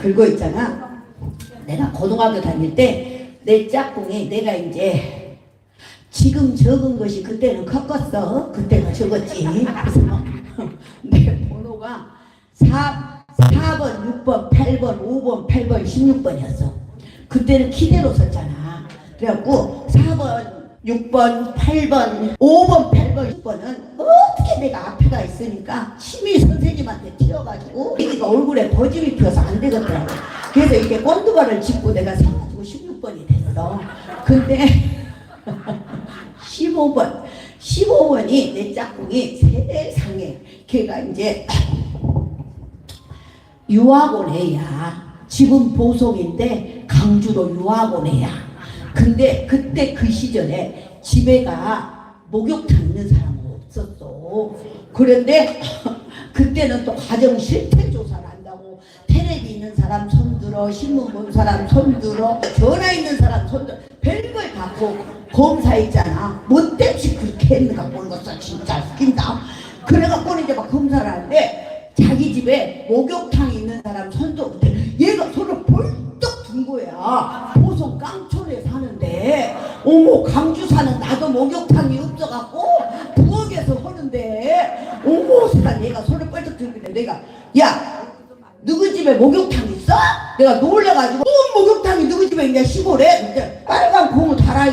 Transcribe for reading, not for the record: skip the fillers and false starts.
그거 있잖아. 내가 고등학교 다닐 때 내 짝꿍이 내가 이제 지금 적은 것이 그때는 컸겠어. 그때는 적었지. 그래서 내 번호가 4번, 6번, 8번, 5번, 8번, 16번이었어. 그때는 키대로 썼잖아. 그래갖고 4번, 6번, 8번, 5번, 8번, 6번은 어떻게 내가 앞에가 있으니까 심의 선생님한테 튀어가지고 애기가 얼굴에 거짓이 피어서 안 되겠더라고. 그래서 이게 꼰두발을 짚고 내가 서가지고 16번이 됐어. 근데 15번이 내 짝꿍이 세상에 걔가 이제 유학원 애야. 집은 보성인데 강주로 유학원 애야. 근데 그때 그 시절에 집에가 목욕탕 있는 사람은 없었어. 그런데 그때는 또 가정 실태 조사를 한다고 텔레비 있는 사람 손들어, 신문 본 사람 손들어, 전화 있는 사람 손들어, 별걸 갖고 검사했잖아. 뭐 때문에 그렇게 했는가 모르겠어. 진짜 웃긴다. 그래갖고는 이제 막 검사를 하는데 자기 집에 목욕탕 있는 사람 손도 얘가 손을 벌떡 든 거야. 보성 깡촌에 사는데 어머 강주 사는 나도 목욕탕이 없어갖고 부엌에서 하는데 어머 세상 얘가 손을 벌떡 들길래 내가 야 누구 집에 목욕탕 있어? 내가 놀래가지고 목욕탕이 누구 집에 있냐 시골에? 근데 빨간 고무 달아이